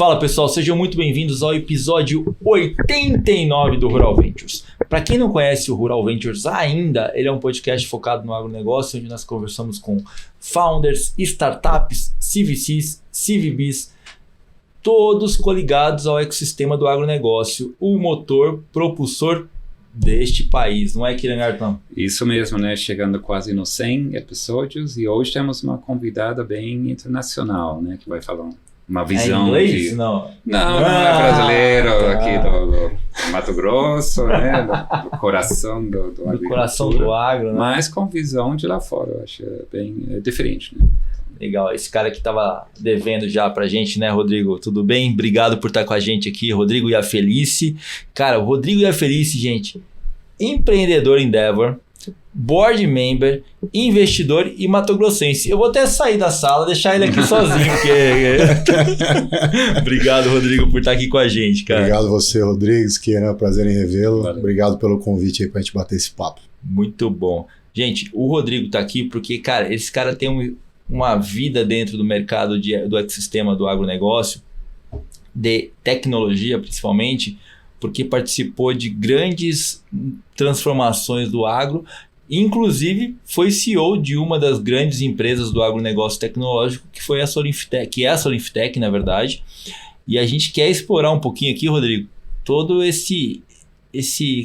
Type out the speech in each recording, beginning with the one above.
Fala pessoal, sejam muito bem-vindos ao episódio 89 do Rural Ventures. Para quem não conhece o Rural Ventures ainda, ele é um podcast focado no agronegócio, onde nós conversamos com founders, startups, CVCs, CVBs, todos coligados ao ecossistema do agronegócio, o motor propulsor deste país, não é, Kylian Artão? Isso mesmo, né? Chegando quase nos 100 episódios e hoje temos uma convidada bem internacional, né? Que vai falar uma visão... É inglês? Não, não é brasileiro, aqui do Mato Grosso, né? Do coração do coração do agro, né? Mas com visão de lá fora, eu acho bem diferente, né? Legal, esse cara que estava devendo já pra gente, né, Rodrigo? Tudo bem? Obrigado por estar com a gente aqui, Rodrigo Iafelice. Cara, o Rodrigo Iafelice, gente, empreendedor Endeavor, board member, investidor e matogrossense. Eu vou até sair da sala, deixar ele aqui sozinho, porque... Obrigado, Rodrigo, por estar aqui com a gente, cara. Obrigado você, Rodrigues, que é um prazer em revê-lo. Obrigado pelo convite aí pra gente bater esse papo. Muito bom. Gente, o Rodrigo tá aqui porque, cara, esse cara tem uma vida dentro do mercado do ecossistema do agronegócio, de tecnologia principalmente, porque participou de grandes transformações do agro, inclusive foi CEO de uma das grandes empresas do agronegócio tecnológico, que foi a Solinftec, que é a Solinftec, na verdade. E a gente quer explorar um pouquinho aqui, Rodrigo, todo esse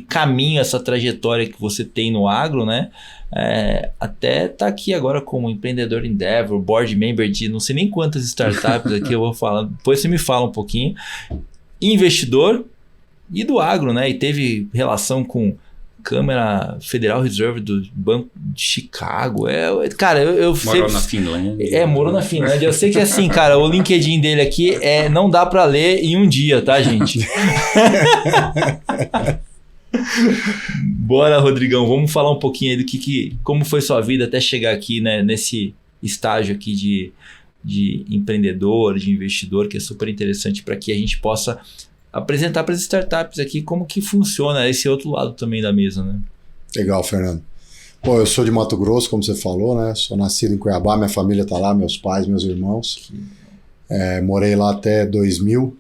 caminho, essa trajetória que você tem no agro, né? Até tá aqui agora como empreendedor Endeavor, board member de não sei nem quantas startups aqui eu vou falar, depois você me fala um pouquinho, investidor e do agro, né? E teve relação com Câmara Federal Reserve do Banco de Chicago. Cara, eu morou na Finlândia. Morou na Finlândia. Eu sei que assim, cara, o LinkedIn dele aqui não dá para ler em um dia, tá, gente? Bora, Rodrigão, vamos falar um pouquinho aí do como foi sua vida até chegar aqui, né, nesse estágio aqui de empreendedor, de investidor, que é super interessante para que a gente possa apresentar para as startups aqui como que funciona esse outro lado também da mesa, né? Legal, Fernando. Pô, eu sou de Mato Grosso, como você falou, né? Sou nascido em Cuiabá, minha família tá lá, meus pais, meus irmãos. Morei lá até 2000.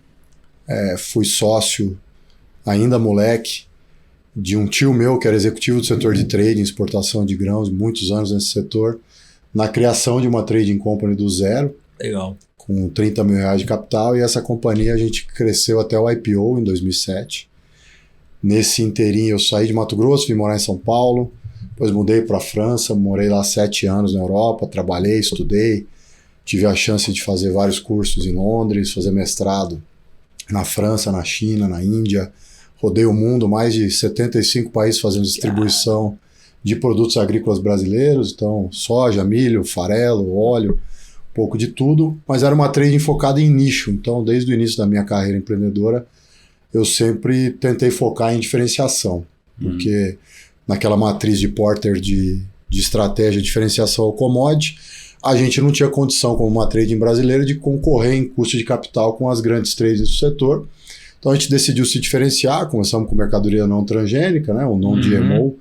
Fui sócio, ainda moleque, de um tio meu que era executivo do setor de trading, exportação de grãos, muitos anos nesse setor, na criação de uma trading company do zero. Legal. Com 30 mil reais de capital, e essa companhia a gente cresceu até o IPO em 2007. Nesse inteirinho eu saí de Mato Grosso, vim morar em São Paulo, depois mudei para a França, morei lá 7 anos na Europa, trabalhei, estudei, tive a chance de fazer vários cursos em Londres, fazer mestrado na França, na China, na Índia, rodei o mundo, mais de 75 países fazendo distribuição de produtos agrícolas brasileiros, então soja, milho, farelo, óleo, pouco de tudo, mas era uma trading focada em nicho. Então, desde o início da minha carreira empreendedora, eu sempre tentei focar em diferenciação, porque naquela matriz de Porter de estratégia, diferenciação ao commodity, a gente não tinha condição, como uma trading brasileira, de concorrer em custo de capital com as grandes tradings do setor. Então, a gente decidiu se diferenciar, começamos com mercadoria não transgênica, né, o non-GMO,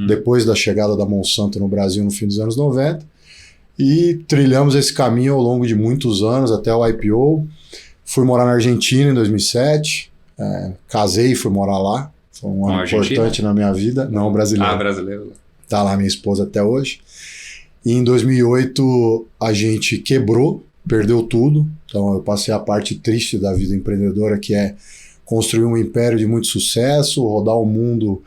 depois da chegada da Monsanto no Brasil no fim dos anos 90, e trilhamos esse caminho ao longo de muitos anos até o IPO. Fui morar na Argentina em 2007, casei e fui morar lá. Foi um ano importante na minha vida. Não, brasileiro. Brasileiro. Tá lá minha esposa até hoje. E em 2008 a gente quebrou, perdeu tudo. Então eu passei a parte triste da vida empreendedora, que é construir um império de muito sucesso, rodar o mundo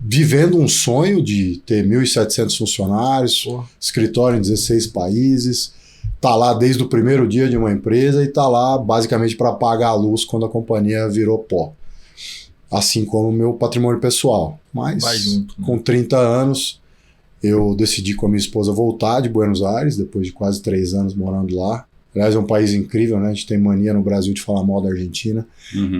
vivendo um sonho de ter 1.700 funcionários, escritório em 16 países, tá lá desde o primeiro dia de uma empresa e tá lá basicamente para pagar a luz quando a companhia virou pó. Assim como o meu patrimônio pessoal. Mas com 30 anos eu decidi com a minha esposa voltar de Buenos Aires, depois de quase 3 anos morando lá. Aliás, é um país incrível, né? A gente tem mania no Brasil de falar mal da Argentina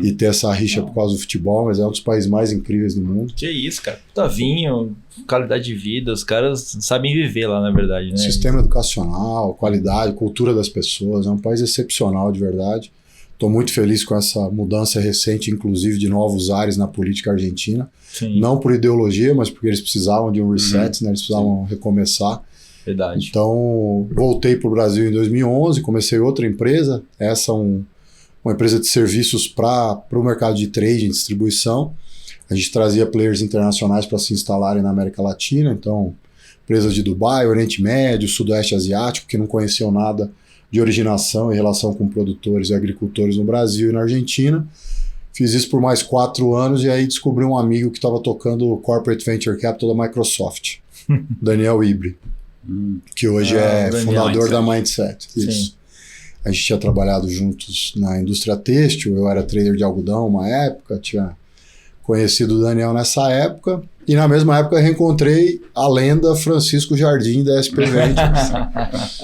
e ter essa rixa por causa do futebol, mas é um dos países mais incríveis do mundo. Que isso, cara. Puta vinho, qualidade de vida, os caras sabem viver lá, na verdade, né? Sistema educacional, qualidade, cultura das pessoas, é um país excepcional, de verdade. Estou muito feliz com essa mudança recente, inclusive de novos ares na política argentina. Sim. Não por ideologia, mas porque eles precisavam de um reset, né? Eles precisavam recomeçar. Verdade. Então, voltei para o Brasil em 2011, comecei outra empresa, uma empresa de serviços para o mercado de trade e distribuição. A gente trazia players internacionais para se instalarem na América Latina, então empresas de Dubai, Oriente Médio, Sudoeste Asiático, que não conheciam nada de originação em relação com produtores e agricultores no Brasil e na Argentina. Fiz isso por mais 4 anos e aí descobri um amigo que estava tocando o Corporate Venture Capital da Microsoft, Daniel Ibre, que hoje é fundador da Mindset. Isso. A gente tinha trabalhado juntos na indústria têxtil, eu era trader de algodão uma época, tinha conhecido o Daniel nessa época, e na mesma época reencontrei a lenda Francisco Jardim da SP Ventures,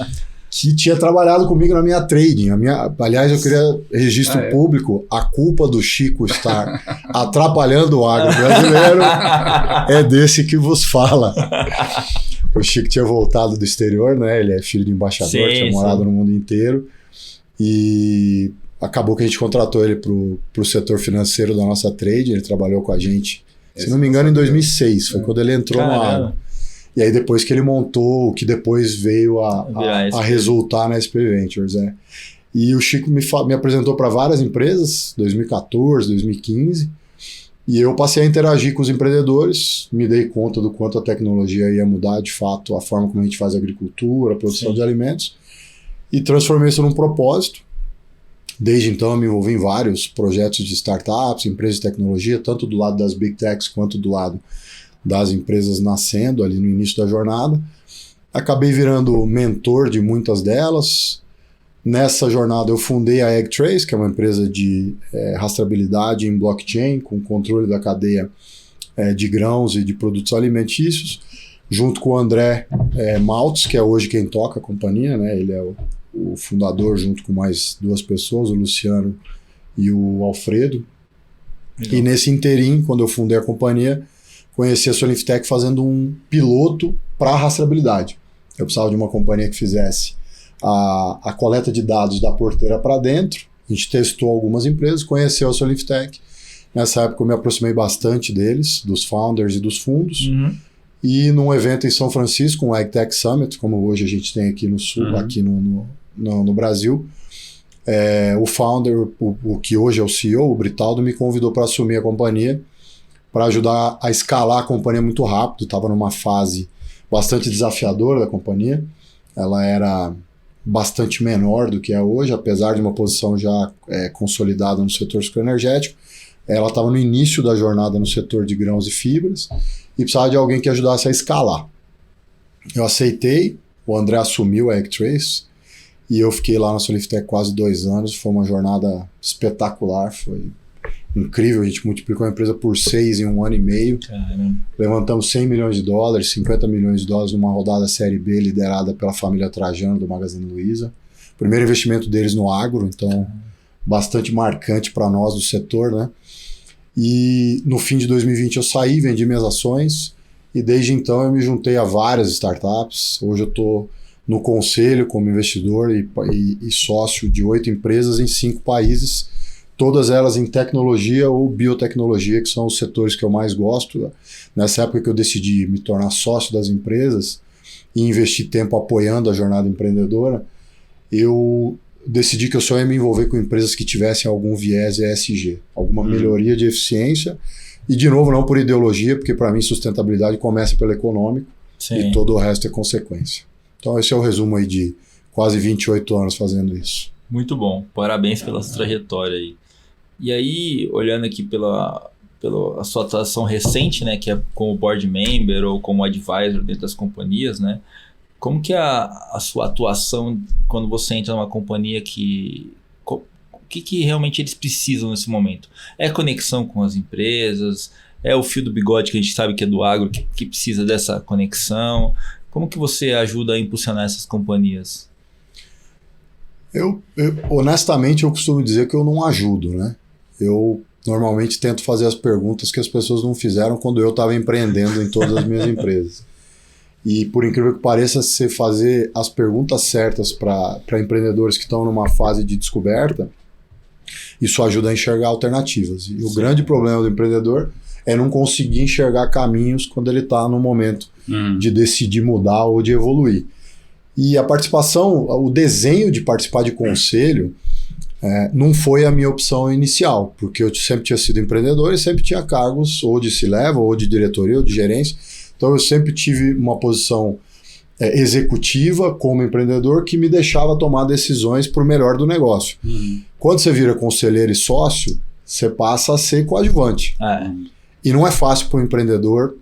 que tinha trabalhado comigo na minha trading. Aliás, eu queria registro público, a culpa do Chico estar atrapalhando o agro brasileiro é desse que vos fala. O Chico tinha voltado do exterior, né? Ele é filho de embaixador, tinha morado no mundo inteiro, e acabou que a gente contratou ele para o setor financeiro da nossa trade. Ele trabalhou com a gente, se não me engano, em 2006, foi quando ele entrou no agro. E aí depois que ele montou, o que depois veio a resultar na SP Ventures. E o Chico me apresentou para várias empresas, 2014, 2015, e eu passei a interagir com os empreendedores, me dei conta do quanto a tecnologia ia mudar de fato a forma como a gente faz agricultura, a produção de alimentos, e transformei isso num propósito. Desde então eu me envolvi em vários projetos de startups, empresas de tecnologia, tanto do lado das big techs quanto do lado das empresas nascendo ali no início da jornada. Acabei virando mentor de muitas delas. Nessa jornada eu fundei a EggTrace, que é uma empresa de rastreabilidade em blockchain, com controle da cadeia de grãos e de produtos alimentícios, junto com o André Maltz, que é hoje quem toca a companhia, né? Ele é o fundador, junto com mais 2 pessoas, o Luciano e o Alfredo. E nesse interim, quando eu fundei a companhia, conheci a Soliftech fazendo um piloto para rastreabilidade. Eu precisava de uma companhia que fizesse a coleta de dados da porteira para dentro. A gente testou algumas empresas, conheceu a Soliftech. Nessa época eu me aproximei bastante deles, dos founders e dos fundos. E num evento em São Francisco, um AgTech Summit, como hoje a gente tem aqui no Sul, aqui no Brasil, o founder, o que hoje é o CEO, o Britaldo, me convidou para assumir a companhia, para ajudar a escalar a companhia muito rápido. Estava numa fase bastante desafiadora da companhia. Ela era bastante menor do que é hoje, apesar de uma posição já consolidada no setor sucroenergético. Ela estava no início da jornada no setor de grãos e fibras e precisava de alguém que ajudasse a escalar. Eu aceitei, o André assumiu a EggTrace e eu fiquei lá na Soliftech quase 2 anos. Foi uma jornada espetacular, foi incrível. A gente multiplicou a empresa por 6 em 1 ano e meio. Caramba. Levantamos $100 milhões, $50 milhões numa rodada Série B liderada pela família Trajano do Magazine Luiza. Primeiro investimento deles no agro, então bastante marcante para nós do setor, né? E no fim de 2020 eu saí, vendi minhas ações e desde então eu me juntei a várias startups. Hoje eu estou no conselho como investidor e sócio de 8 empresas em 5 países, todas elas em tecnologia ou biotecnologia, que são os setores que eu mais gosto. Nessa época que eu decidi me tornar sócio das empresas e investir tempo apoiando a jornada empreendedora, eu decidi que eu só ia me envolver com empresas que tivessem algum viés ESG, alguma melhoria de eficiência, e de novo não por ideologia, porque para mim sustentabilidade começa pelo econômico. Sim. E todo o resto é consequência. Então esse é o resumo aí de quase 28 anos fazendo isso. Muito bom, parabéns pela sua trajetória aí. E aí, olhando aqui pela sua atuação recente, né, que é como board member ou como advisor dentro das companhias, né, como que é a sua atuação quando você entra numa companhia o que realmente eles precisam nesse momento? É conexão com as empresas? É o fio do bigode que a gente sabe que é do agro que precisa dessa conexão? Como que você ajuda a impulsionar essas companhias? Honestamente, eu costumo dizer que eu não ajudo, né? Eu normalmente tento fazer as perguntas que as pessoas não fizeram quando eu estava empreendendo em todas as minhas empresas. E por incrível que pareça, você fazer as perguntas certas para empreendedores que estão numa fase de descoberta, isso ajuda a enxergar alternativas. E o grande problema do empreendedor é não conseguir enxergar caminhos quando ele está no momento de decidir mudar ou de evoluir. E a participação, o desenho de participar de conselho não foi a minha opção inicial, porque eu sempre tinha sido empreendedor e sempre tinha cargos ou de C-level, ou de diretoria, ou de gerência. Então eu sempre tive uma posição executiva como empreendedor que me deixava tomar decisões para o melhor do negócio. Quando você vira conselheiro e sócio, você passa a ser coadjuvante. E não é fácil para um empreendedor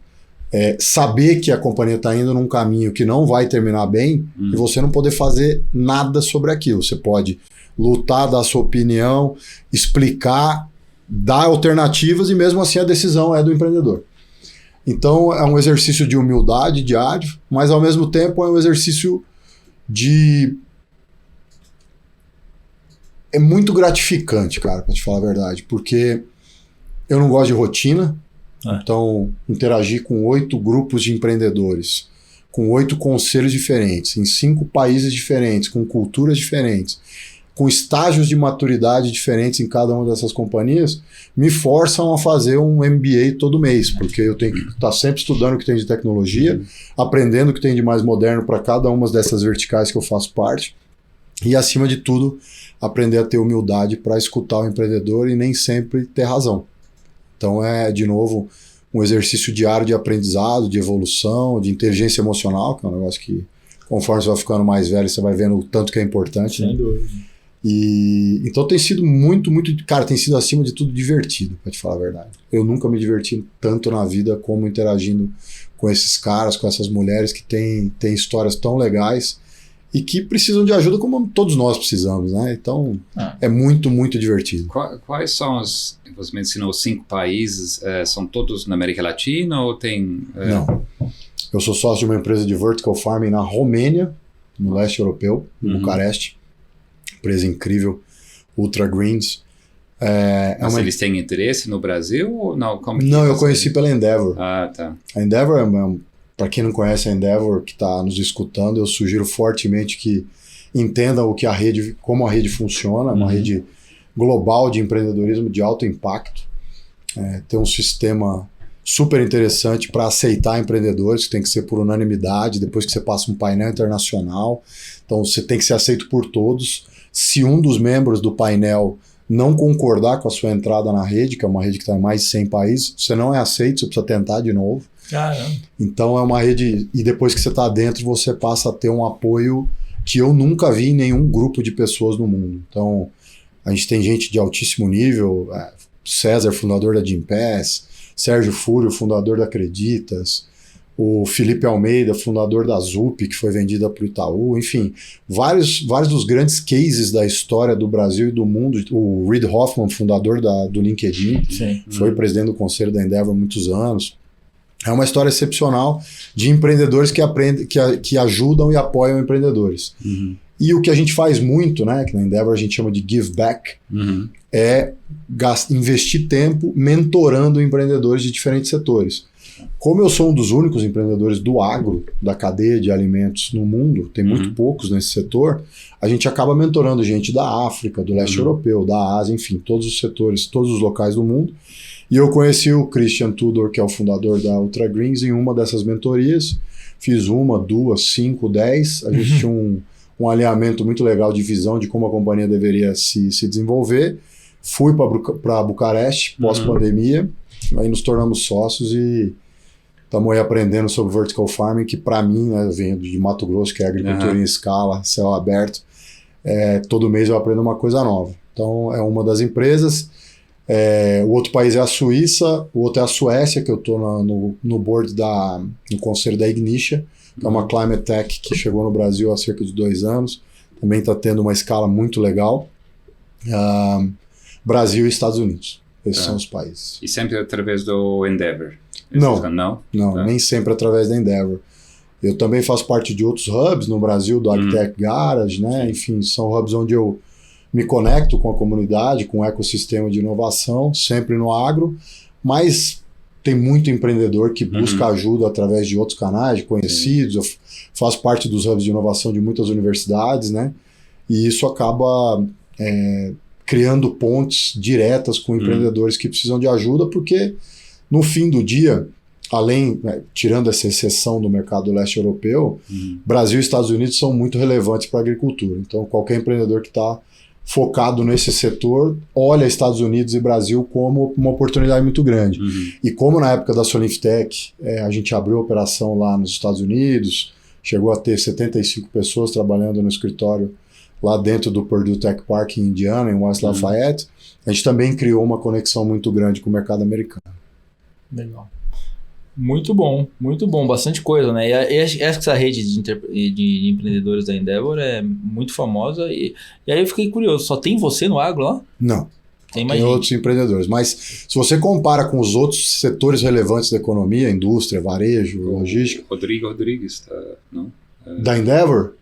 saber que a companhia está indo num caminho que não vai terminar bem e você não poder fazer nada sobre aquilo. Você pode lutar, dar sua opinião, explicar, dar alternativas e mesmo assim a decisão é do empreendedor. Então é um exercício de humildade diário, mas ao mesmo tempo é um exercício de... É muito gratificante, cara, para te falar a verdade, porque eu não gosto de rotina. Então, interagir com 8 grupos de empreendedores, com 8 conselhos diferentes, em 5 países diferentes, com culturas diferentes, com estágios de maturidade diferentes em cada uma dessas companhias, me forçam a fazer um MBA todo mês, porque eu tenho que estar sempre estudando o que tem de tecnologia, aprendendo o que tem de mais moderno para cada uma dessas verticais que eu faço parte, e, acima de tudo, aprender a ter humildade para escutar o empreendedor e nem sempre ter razão. Então de novo, um exercício diário de aprendizado, de evolução, de inteligência emocional, que é um negócio que, conforme você vai ficando mais velho, você vai vendo o tanto que é importante. Sem dúvida. E então tem sido muito, cara, tem sido acima de tudo divertido, para te falar a verdade. Eu nunca me diverti tanto na vida como interagindo com esses caras, com essas mulheres que têm histórias tão legais e que precisam de ajuda como todos nós precisamos, né? Então, é muito, muito divertido. Quais são você mencionou 5 países, são todos na América Latina ou tem... Não. Eu sou sócio de uma empresa de vertical farming na Romênia, no leste europeu, em Bucareste. Empresa incrível, Ultra Greens. Mas eles têm interesse no Brasil ou não? Não, eu conheci pela Endeavor. Tá. A Endeavor para quem não conhece a Endeavor, que está nos escutando, eu sugiro fortemente que entendam como a rede funciona, uma rede global de empreendedorismo de alto impacto. Tem um sistema super interessante para aceitar empreendedores, que tem que ser por unanimidade, depois que você passa um painel internacional. Então você tem que ser aceito por todos. Se um dos membros do painel não concordar com a sua entrada na rede, que é uma rede que está em mais de 100 países, você não é aceito, você precisa tentar de novo. Caramba. Então é uma rede, e depois que você está dentro, você passa a ter um apoio que eu nunca vi em nenhum grupo de pessoas no mundo. Então a gente tem gente de altíssimo nível, César, fundador da Gympass, Sérgio Fúrio, fundador da Acreditas, o Felipe Almeida, fundador da Zup, que foi vendida para o Itaú, enfim, vários dos grandes cases da história do Brasil e do mundo. O Reid Hoffman, fundador do LinkedIn, foi presidente do conselho da Endeavor há muitos anos. É uma história excepcional de empreendedores que ajudam e apoiam empreendedores. E o que a gente faz muito, né, que na Endeavor a gente chama de give back, é investir tempo mentorando empreendedores de diferentes setores. Como eu sou um dos únicos empreendedores do agro, da cadeia de alimentos no mundo, tem muito poucos nesse setor, a gente acaba mentorando gente da África, do leste europeu, da Ásia, enfim, todos os setores, todos os locais do mundo. E eu conheci o Christian Tudor, que é o fundador da Ultra Greens, em uma dessas mentorias. Fiz 1, 2, 5, 10. A gente tinha um alinhamento muito legal de visão de como a companhia deveria se desenvolver. Fui para Bucareste, pós-pandemia, aí nos tornamos sócios e estamos aí aprendendo sobre vertical farming, que para mim, né, eu venho de Mato Grosso, que é agricultura em escala, céu aberto, todo mês eu aprendo uma coisa nova. Então é uma das empresas. O outro país é a Suíça, o outro é a Suécia, que eu estou no board no conselho da Ignition, que é uma climate tech que chegou no Brasil há cerca de 2 anos, também está tendo uma escala muito legal. Brasil e Estados Unidos, esses são os países. E sempre através do Endeavor? Não, nem sempre através da Endeavor. Eu também faço parte de outros hubs no Brasil, do AgTech Garage, né? Enfim, são hubs onde eu me conecto com a comunidade, com o ecossistema de inovação, sempre no agro, mas tem muito empreendedor que busca ajuda através de outros canais, de conhecidos. Eu faço parte dos hubs de inovação de muitas universidades, né? E isso acaba criando pontes diretas com empreendedores que precisam de ajuda, porque no fim do dia além, né, tirando essa exceção do mercado leste europeu, Brasil e Estados Unidos são muito relevantes para a agricultura. Então, qualquer empreendedor que está focado nesse setor olha Estados Unidos e Brasil como uma oportunidade muito grande. E como na época da Solinftec, a gente abriu operação lá nos Estados Unidos, chegou a ter 75 pessoas trabalhando no escritório lá dentro do Purdue Tech Park em Indiana, em West Lafayette, a gente também criou uma conexão muito grande com o mercado americano. Legal. Muito bom, bastante coisa, né? E essa rede de empreendedores da Endeavor é muito famosa e aí eu fiquei curioso, só tem você no agro lá? Não, tem outros empreendedores, mas se você compara com os outros setores relevantes da economia, indústria, varejo, logística... Rodrigo Rodrigues, não? Da Endeavor?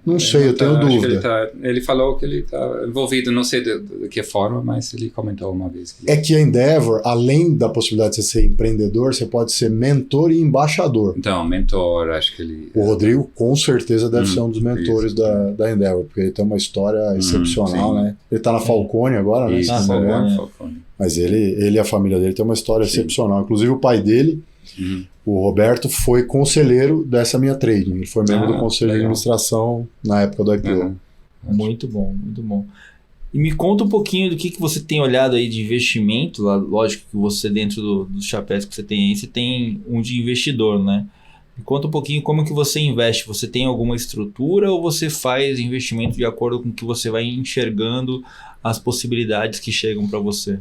Não sei, eu tenho dúvida. Ele falou que ele está envolvido, não sei de que forma, mas ele comentou uma vez. É que a Endeavor, além da possibilidade de você ser empreendedor, você pode ser mentor e embaixador. Então, mentor, acho que ele... O Rodrigo, com certeza, deve ser um dos mentores da Endeavor, porque ele tem uma história excepcional, né? Ele está na Falcone agora, né? Isso, Falcone. Mas ele e a família dele tem uma história excepcional. Inclusive, o pai dele, o Roberto, foi conselheiro dessa minha trading. Ele foi membro do conselho de administração na época do IPO. Muito bom. E me conta um pouquinho do que você tem olhado aí de investimento. Lógico que você, dentro dos chapéus que você tem aí, você tem um de investidor, né? Me conta um pouquinho como que você investe. Você tem alguma estrutura ou você faz investimento de acordo com que você vai enxergando as possibilidades que chegam para você?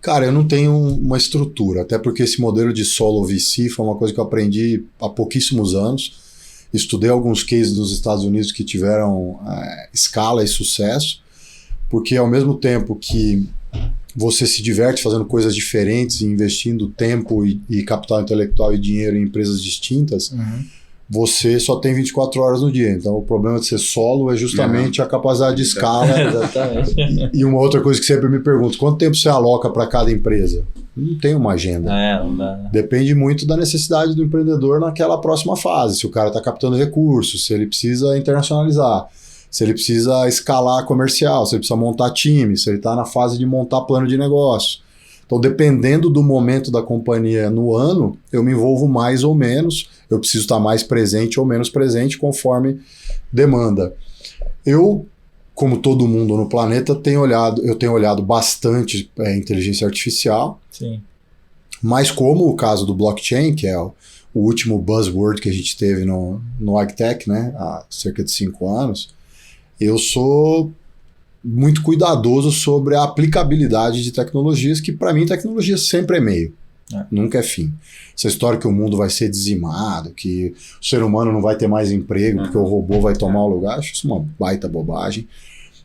Cara, eu não tenho uma estrutura, até porque esse modelo de solo VC foi uma coisa que eu aprendi há pouquíssimos anos. Estudei alguns cases nos Estados Unidos que tiveram escala e sucesso, porque ao mesmo tempo que você se diverte fazendo coisas diferentes e investindo tempo e capital intelectual e dinheiro em empresas distintas, você só tem 24 horas no dia. Então, o problema de ser solo é justamente a capacidade de escala. Exatamente. E uma outra coisa que sempre me pergunto, quanto tempo você aloca para cada empresa? Não tem uma agenda. Não dá. Depende muito da necessidade do empreendedor naquela próxima fase. Se o cara está captando recursos, se ele precisa internacionalizar, se ele precisa escalar comercial, se ele precisa montar time, se ele está na fase de montar plano de negócio. Então, dependendo do momento da companhia no ano, eu me envolvo mais ou menos, eu preciso estar mais presente ou menos presente conforme demanda. Eu, como todo mundo no planeta, eu tenho olhado bastante inteligência artificial, Sim. Mas como o caso do blockchain, que é o último buzzword que a gente teve no AgTech, né, há cerca de 5 anos, eu sou muito cuidadoso sobre a aplicabilidade de tecnologias, que para mim tecnologia sempre é meio, nunca é fim. Essa história que o mundo vai ser dizimado, que o ser humano não vai ter mais emprego porque o robô vai tomar o lugar, acho isso uma baita bobagem.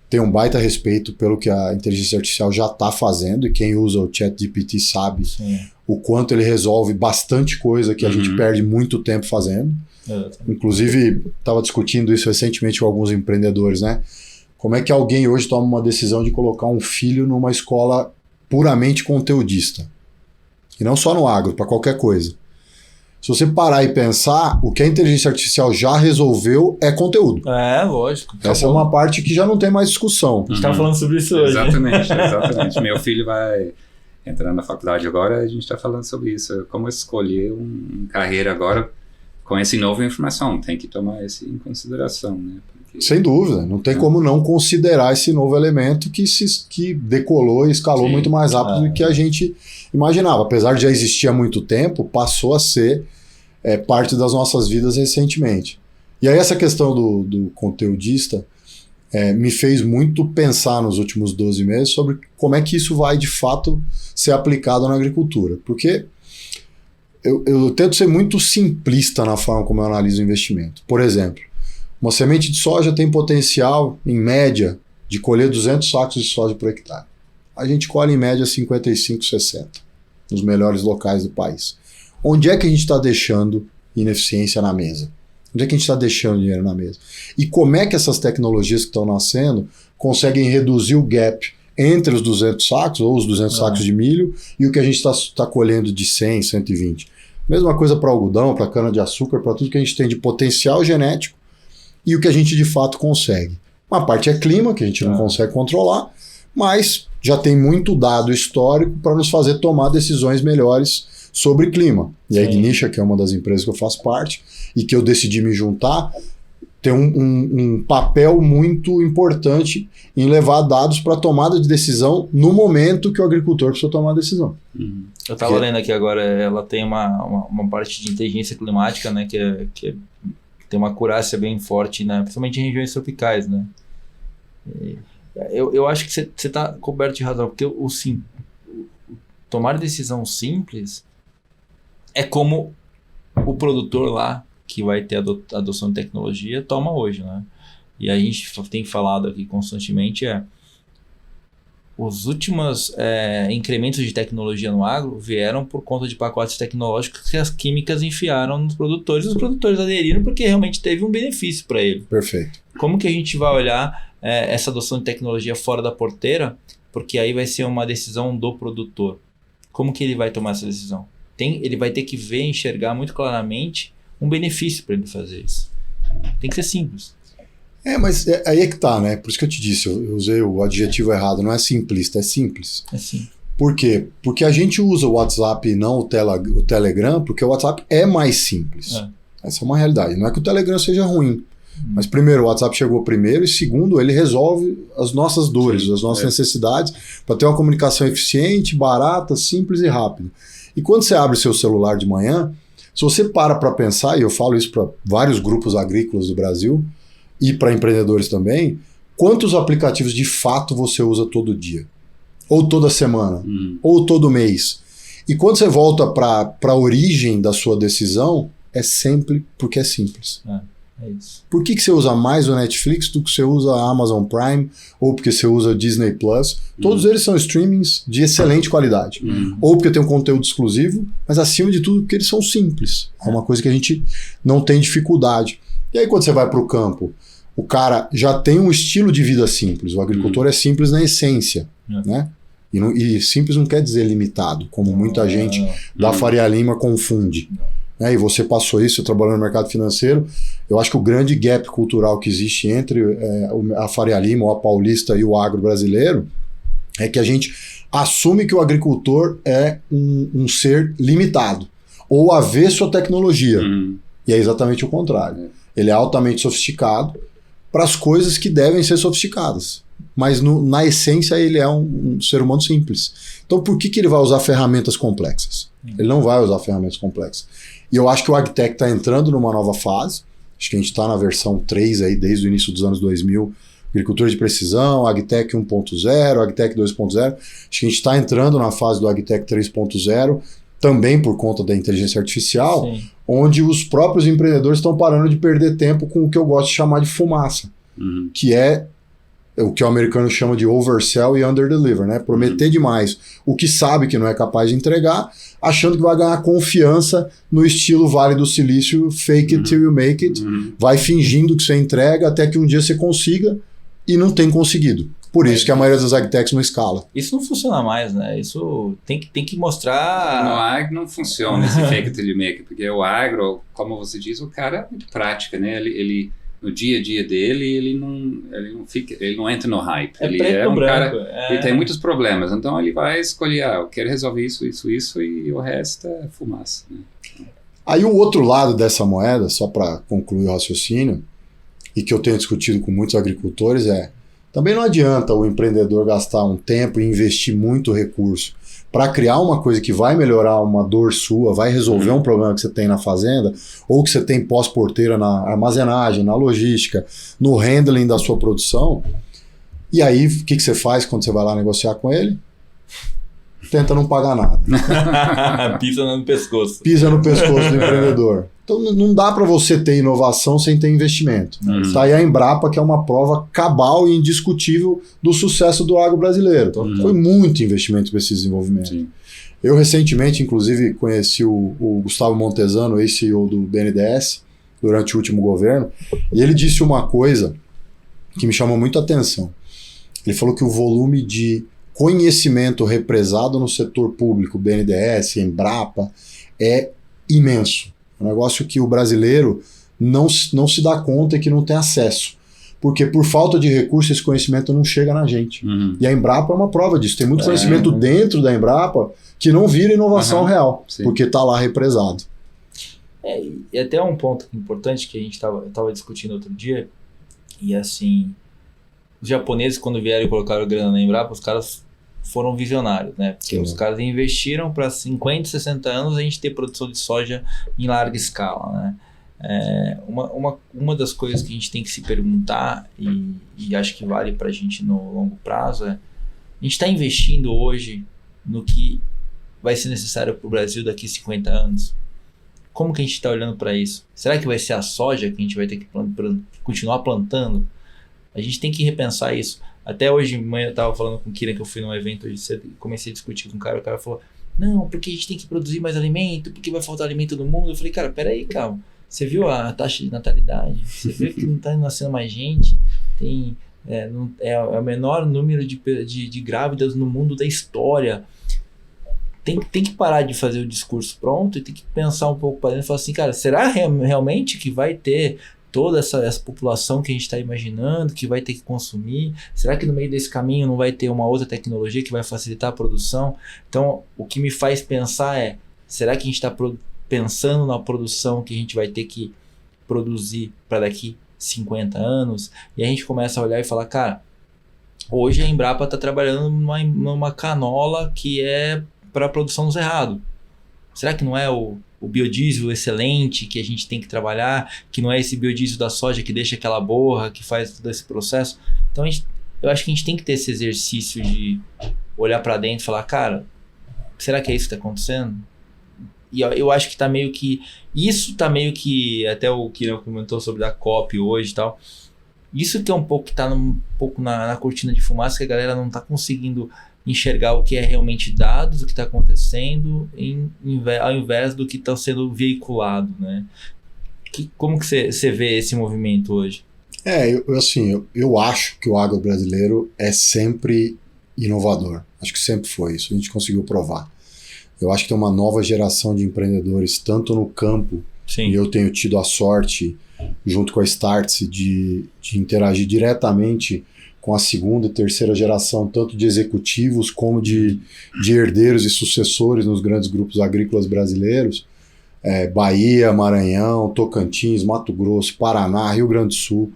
Tenho um baita respeito pelo que a inteligência artificial já está fazendo, e quem usa o ChatGPT sabe o quanto ele resolve bastante coisa que a gente perde muito tempo fazendo. Inclusive, estava discutindo isso recentemente com alguns empreendedores, né? Como é que alguém hoje toma uma decisão de colocar um filho numa escola puramente conteudista? E não só no agro, para qualquer coisa. Se você parar e pensar, o que a inteligência artificial já resolveu é conteúdo. Lógico. Essa é uma parte que já não tem mais discussão. A gente estava falando sobre isso hoje. Exatamente. Meu filho vai entrar na faculdade agora, a gente está falando sobre isso. Como escolher uma carreira agora com essa nova informação. Tem que tomar isso em consideração, né? Sem dúvida, não tem como não considerar esse novo elemento que decolou e escalou muito mais rápido do que a gente imaginava. Apesar de já existir há muito tempo, passou a ser parte das nossas vidas recentemente. E aí essa questão do conteudista me fez muito pensar nos últimos 12 meses sobre como é que isso vai de fato ser aplicado na agricultura. Porque eu tento ser muito simplista na forma como eu analiso o investimento. Por exemplo, uma semente de soja tem potencial, em média, de colher 200 sacos de soja por hectare. A gente colhe, em média, 55, 60, nos melhores locais do país. Onde é que a gente está deixando ineficiência na mesa? Onde é que a gente está deixando dinheiro na mesa? E como é que essas tecnologias que estão nascendo conseguem reduzir o gap entre os 200 sacos, ou os 200 sacos de milho, e o que a gente está colhendo de 100, 120? Mesma coisa para algodão, para cana-de-açúcar, para tudo que a gente tem de potencial genético, e o que a gente de fato consegue. Uma parte é clima, que a gente não consegue controlar, mas já tem muito dado histórico para nos fazer tomar decisões melhores sobre clima. E a Sim. Ignition, que é uma das empresas que eu faço parte e que eu decidi me juntar, tem um papel muito importante em levar dados para tomada de decisão no momento que o agricultor precisa tomar a decisão. Eu estava lendo aqui agora, ela tem uma parte de inteligência climática, né, que tem uma acurácia bem forte, né, principalmente em regiões tropicais, né. Eu acho que você está coberto de razão, porque tomar decisão simples é como o produtor lá, que vai ter adoção de tecnologia, toma hoje, né? E a gente tem falado aqui constantemente, os últimos incrementos de tecnologia no agro vieram por conta de pacotes tecnológicos que as químicas enfiaram nos produtores, e os produtores aderiram porque realmente teve um benefício para ele. Perfeito. Como que a gente vai olhar essa adoção de tecnologia fora da porteira? Porque aí vai ser uma decisão do produtor. Como que ele vai tomar essa decisão? Ele vai ter que ver, enxergar muito claramente um benefício para ele fazer isso. Tem que ser simples. Mas aí é que tá, né? Por isso que eu te disse, eu usei o adjetivo errado, não é simplista, é simples. É simples. Por quê? Porque a gente usa o WhatsApp e não o Telegram, porque o WhatsApp é mais simples. Essa é uma realidade. Não é que o Telegram seja ruim, mas primeiro, o WhatsApp chegou primeiro, e segundo, ele resolve as nossas dores, as nossas necessidades, para ter uma comunicação eficiente, barata, simples e rápida. E quando você abre seu celular de manhã, se você para pensar, e eu falo isso para vários grupos agrícolas do Brasil, e para empreendedores também, quantos aplicativos de fato você usa todo dia? Ou toda semana? Ou todo mês? E quando você volta para a origem da sua decisão, é sempre porque é simples. É isso. Por que você usa mais o Netflix do que você usa a Amazon Prime ou porque você usa o Disney Plus? Todos eles são streamings de excelente qualidade. Ou porque tem um conteúdo exclusivo, mas acima de tudo porque eles são simples. É uma coisa que a gente não tem dificuldade. E aí quando você vai para o campo, o cara já tem um estilo de vida simples. O agricultor é simples na essência, né? E simples não quer dizer limitado, como muita gente da Faria Lima confunde. E você passou isso trabalhando no mercado financeiro. Eu acho que o grande gap cultural que existe entre a Faria Lima, ou a Paulista e o agro brasileiro é que a gente assume que o agricultor é um ser limitado ou avesso à tecnologia. E é exatamente o contrário. Ele é altamente sofisticado para as coisas que devem ser sofisticadas. Mas na essência ele é um ser humano simples. Então por que ele vai usar ferramentas complexas? Ele não vai usar ferramentas complexas. E eu acho que o AgTech está entrando numa nova fase. Acho que a gente está na versão 3 aí, desde o início dos anos 2000. Agricultura de precisão, AgTech 1.0, AgTech 2.0. Acho que a gente está entrando na fase do AgTech 3.0, também por conta da inteligência artificial, onde os próprios empreendedores estão parando de perder tempo com o que eu gosto de chamar de fumaça, que é o que o americano chama de oversell e underdeliver, né? Prometer demais o que sabe que não é capaz de entregar, achando que vai ganhar confiança no estilo Vale do Silício, fake it till you make it, vai fingindo que você entrega até que um dia você consiga e não tem conseguido. Por isso que a maioria das agtechs não escala. Isso não funciona mais, né? Isso tem que mostrar... No agro não funciona esse fake it till you make it, porque o agro, como você diz, o cara é muito prática, né? Ele no dia a dia dele, ele não entra no hype. Ele é um branco, cara, ele tem muitos problemas, então ele vai escolher, eu quero resolver isso, e o resto é fumaça, né? Aí o outro lado dessa moeda, só para concluir o raciocínio, e que eu tenho discutido com muitos agricultores, também não adianta o empreendedor gastar um tempo e investir muito recurso para criar uma coisa que vai melhorar uma dor sua, vai resolver um problema que você tem na fazenda, ou que você tem pós-porteira na armazenagem, na logística, no handling da sua produção. E aí, o que você faz quando você vai lá negociar com ele? Tenta não pagar nada. Pisa no pescoço. Pisa no pescoço do empreendedor. Então não dá para você ter inovação sem ter investimento. Tá aí a Embrapa, que é uma prova cabal e indiscutível do sucesso do agro brasileiro. Foi muito investimento para esse desenvolvimento. Sim. Eu recentemente, inclusive, conheci o Gustavo Montesano, ex-CEO do BNDES, durante o último governo, e ele disse uma coisa que me chamou muito a atenção. Ele falou que o volume de conhecimento represado no setor público, BNDES, Embrapa, é imenso. É um negócio que o brasileiro não se dá conta e que não tem acesso. porque por falta de recurso esse conhecimento não chega na gente. E a Embrapa é uma prova disso. Tem muito conhecimento dentro da Embrapa que não vira inovação real, porque está lá represado. E até um ponto importante que a gente estava discutindo outro dia, e assim, os japoneses quando vieram e colocaram grana na Embrapa, os caras foram visionários, né? Porque os caras investiram para 50, 60 anos a gente ter produção de soja em larga escala, né? Uma das coisas que a gente tem que se perguntar, e acho que vale para a gente no longo prazo, a gente está investindo hoje no que vai ser necessário para o Brasil daqui a 50 anos? Como que a gente está olhando para isso? Será que vai ser a soja que a gente vai ter que continuar plantando? A gente tem que repensar isso. Até hoje de manhã eu estava falando com o Kira, que eu fui num evento hoje cedo, e comecei a discutir com o cara falou, não, porque a gente tem que produzir mais alimento, porque vai faltar alimento no mundo. Eu falei, cara, peraí, calma. Você viu a taxa de natalidade? Você viu que não está nascendo mais gente? É o menor número de grávidas no mundo da história. Tem que parar de fazer o discurso pronto e tem que pensar um pouco para dentro e falar assim, cara, será realmente que vai ter toda essa população que a gente está imaginando, que vai ter que consumir? Será que no meio desse caminho não vai ter uma outra tecnologia que vai facilitar a produção? Então, o que me faz pensar será que a gente está pensando na produção que a gente vai ter que produzir para daqui 50 anos? E a gente começa a olhar e falar, cara, hoje a Embrapa está trabalhando numa canola que é para a produção do cerrado. Será que não é o biodiesel excelente que a gente tem que trabalhar, que não é esse biodiesel da soja que deixa aquela borra, que faz todo esse processo? Então eu acho que a gente tem que ter esse exercício de olhar para dentro e falar, cara, será que é isso que está acontecendo? E eu acho que tá meio que... Isso tá meio que... Até o Kira comentou sobre a COP hoje e tal. Isso que é um pouco que tá um pouco na cortina de fumaça, que a galera não tá conseguindo enxergar o que é realmente dados, o que está acontecendo, ao invés do que está sendo veiculado, né? Como que você vê esse movimento hoje? Eu acho que o agro brasileiro é sempre inovador. Acho que sempre foi isso. A gente conseguiu provar. Eu acho que tem uma nova geração de empreendedores, tanto no campo, e eu tenho tido a sorte, junto com a Startse, de interagir diretamente com a segunda e terceira geração, tanto de executivos como de herdeiros e sucessores nos grandes grupos agrícolas brasileiros, Bahia, Maranhão, Tocantins, Mato Grosso, Paraná, Rio Grande do Sul.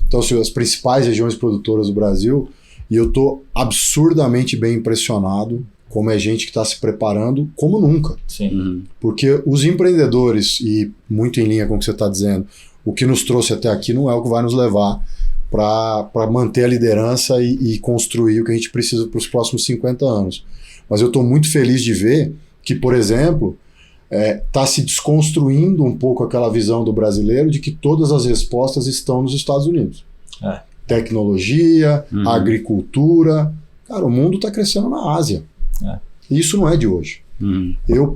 Então, assim, as principais regiões produtoras do Brasil, e eu estou absurdamente bem impressionado como é gente que está se preparando como nunca. Sim. Porque os empreendedores, e muito em linha com o que você está dizendo, o que nos trouxe até aqui não é o que vai nos levar para manter a liderança e construir o que a gente precisa para os próximos 50 anos. Mas eu estou muito feliz de ver que, por exemplo, está se desconstruindo um pouco aquela visão do brasileiro de que todas as respostas estão nos Estados Unidos. Tecnologia, agricultura. Cara, o mundo está crescendo na Ásia. E isso não é de hoje.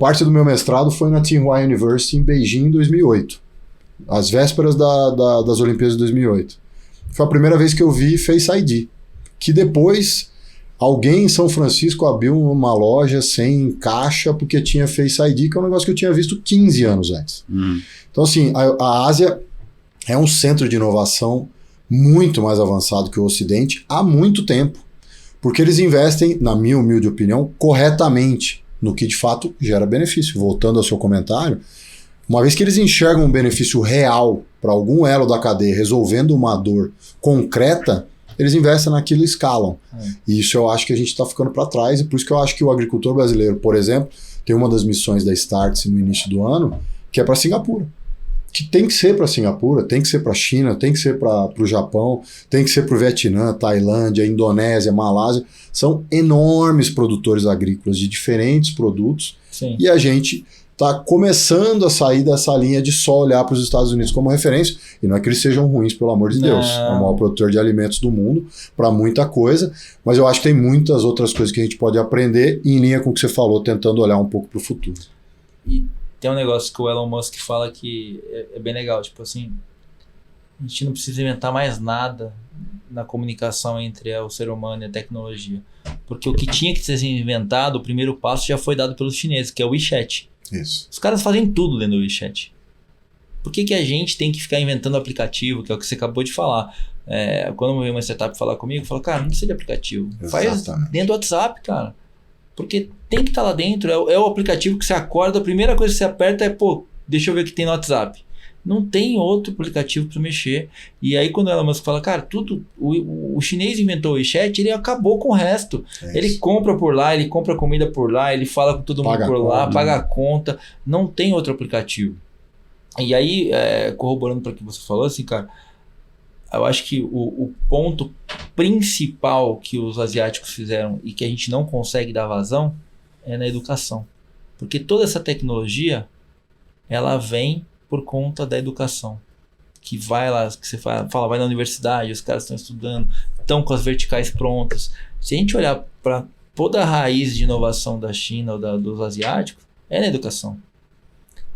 Parte do meu mestrado foi na Tsinghua University em Beijing em 2008. Às vésperas das Olimpíadas de 2008. Foi a primeira vez que eu vi Face ID. Que depois alguém em São Francisco abriu uma loja sem caixa porque tinha Face ID, que é um negócio que eu tinha visto 15 anos antes. Então, assim, a Ásia é um centro de inovação muito mais avançado que o Ocidente há muito tempo. Porque eles investem, na minha humilde opinião, corretamente no que de fato gera benefício. Voltando ao seu comentário, uma vez que eles enxergam um benefício real para algum elo da cadeia, resolvendo uma dor concreta, eles investem naquilo e escalam. E isso eu acho que a gente está ficando para trás, e por isso que eu acho que o agricultor brasileiro, por exemplo, tem uma das missões da Startse no início do ano, que é para Singapura. Que tem que ser para Singapura, tem que ser para a China, tem que ser para o Japão, tem que ser para o Vietnã, Tailândia, Indonésia, Malásia. São enormes produtores agrícolas de diferentes produtos. Sim. E a gente está começando a sair dessa linha de só olhar para os Estados Unidos como referência. E não é que eles sejam ruins, pelo amor de Deus. É o maior produtor de alimentos do mundo para muita coisa, mas eu acho que tem muitas outras coisas que a gente pode aprender em linha com o que você falou, tentando olhar um pouco para o futuro. E tem um negócio que o Elon Musk fala que é bem legal, tipo assim, a gente não precisa inventar mais nada na comunicação entre o ser humano e a tecnologia. Porque o que tinha que ser inventado, o primeiro passo já foi dado pelos chineses, que é o WeChat. Isso. Os caras fazem tudo dentro do WeChat. Por que a gente tem que ficar inventando aplicativo, que é o que você acabou de falar? Quando vem uma startup falar comigo, eu falo, cara, não precisa de aplicativo. Faz dentro do WhatsApp, cara. Porque tem que estar lá dentro. É o aplicativo que você acorda, a primeira coisa que você aperta é, deixa eu ver o que tem no WhatsApp. Não tem outro aplicativo para mexer. E aí quando o Elon Musk fala, cara, o chinês inventou o WeChat, ele acabou com o resto. Ele compra por lá, ele compra comida por lá, ele fala com todo mundo por lá, paga a conta. Não tem outro aplicativo. E aí, corroborando para o que você falou, assim, cara, eu acho que o ponto principal que os asiáticos fizeram e que a gente não consegue dar vazão é na educação. Porque toda essa tecnologia, ela vem por conta da educação. Que vai lá, que você fala, vai na universidade, os caras estão estudando, estão com as verticais prontas. Se a gente olhar para toda a raiz de inovação da China ou dos asiáticos, é na educação.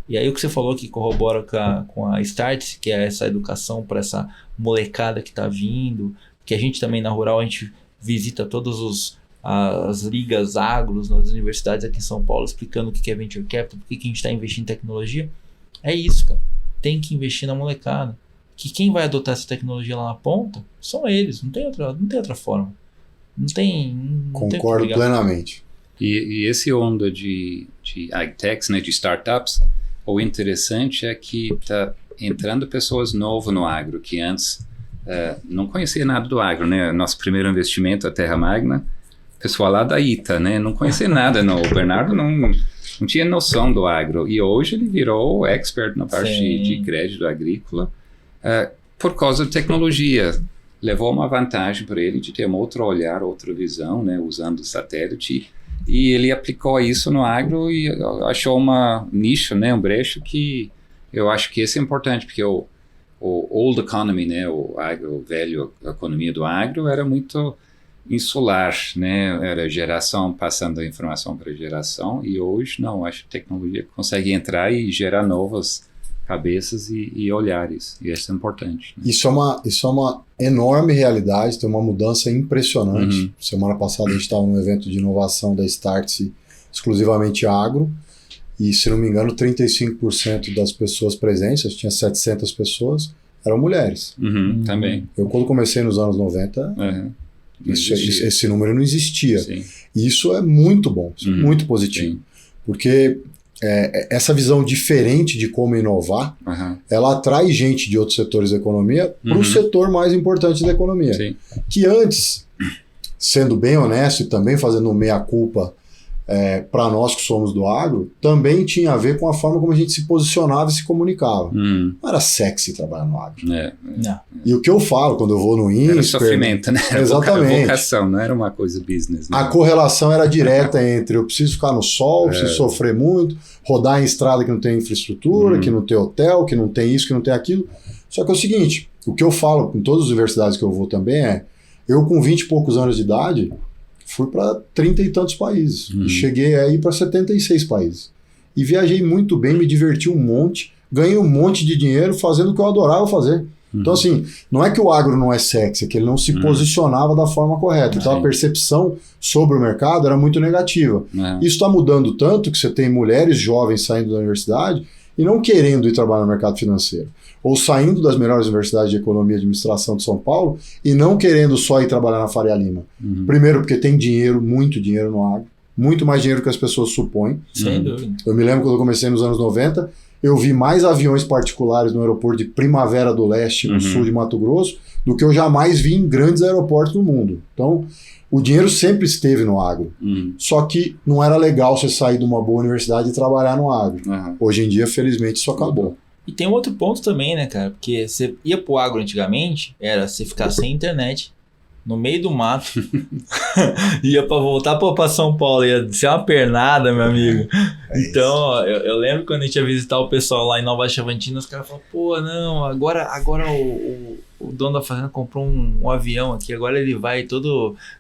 E aí o que você falou que corrobora com a Startse, que é essa educação para essa molecada que está vindo, que a gente também na Rural, a gente visita todas as ligas agros nas universidades aqui em São Paulo, explicando o que é Venture Capital, por que a gente está investindo em tecnologia. É isso, cara. Tem que investir na molecada. Que quem vai adotar essa tecnologia lá na ponta são eles. Não tem outra forma. Concordo plenamente. E esse onda de agtechs, né, de startups, o interessante é que está entrando pessoas novas no agro, que antes não conhecia nada do agro, né? Nosso primeiro investimento, a Terra Magna, pessoal lá da ITA, né? Não conhecia nada, não. O Bernardo não tinha noção do agro. E hoje ele virou expert na parte de crédito agrícola por causa da tecnologia. Levou uma vantagem para ele de ter um outro olhar, outra visão, né? Usando o satélite. E ele aplicou isso no agro e achou uma nicho, né? Um brecho que eu acho que esse é importante, porque o old economy, né? O velho economia do agro era muito insular, né? Era geração passando a informação para geração, e hoje não, acho que a tecnologia consegue entrar e gerar novas cabeças e olhares, e isso é importante, né? Isso é uma enorme realidade, tem uma mudança impressionante. Semana passada a gente estava num evento de inovação da Startse, exclusivamente agro, e se não me engano 35% das pessoas presentes, tinha 700 pessoas, eram mulheres. Também. Eu quando comecei nos anos 90, esse número não existia. Sim. E isso é muito bom, muito positivo. Sim. Porque essa visão diferente de como inovar, ela atrai gente de outros setores da economia para o setor mais importante da economia. Sim. Que antes, sendo bem honesto e também fazendo meia-culpa para nós que somos do agro, também tinha a ver com a forma como a gente se posicionava e se comunicava. Não era sexy trabalhar no agro. Não. E o que eu falo quando eu vou no INSPER... Era sofrimento, né? Exatamente. Vocação, não era uma coisa business. Né? A correlação era direta entre eu preciso ficar no sol, preciso sofrer muito, rodar em estrada que não tem infraestrutura, que não tem hotel, que não tem isso, que não tem aquilo. Só que é o seguinte, o que eu falo em todas as universidades que eu vou também eu com 20 e poucos anos de idade... fui para 30 e tantos países. E cheguei aí para 76 países. E viajei muito bem, me diverti um monte, ganhei um monte de dinheiro fazendo o que eu adorava fazer. Então, assim, não é que o agro não é sexy, é que ele não se posicionava da forma correta. Então, a percepção sobre o mercado era muito negativa. Isso está mudando tanto que você tem mulheres jovens saindo da universidade e não querendo ir trabalhar no mercado financeiro. Ou saindo das melhores universidades de economia e administração de São Paulo e não querendo só ir trabalhar na Faria Lima. Primeiro porque tem dinheiro, muito dinheiro no agro, muito mais dinheiro que as pessoas supõem. Sem dúvida. Eu me lembro quando eu comecei nos anos 90, eu vi mais aviões particulares no aeroporto de Primavera do Leste, no sul de Mato Grosso, do que eu jamais vi em grandes aeroportos do mundo. Então, o dinheiro sempre esteve no agro. Só que não era legal você sair de uma boa universidade e trabalhar no agro. Hoje em dia, felizmente, isso acabou. E tem um outro ponto também, né, cara? Porque você ia pro agro antigamente, era você ficar sem internet, no meio do mato, ia pra voltar pra São Paulo, ia ser uma pernada, meu amigo. Então, eu lembro quando a gente ia visitar o pessoal lá em Nova Chavantina, os caras falaram, pô, não, agora o dono da fazenda comprou um avião aqui, agora ele vai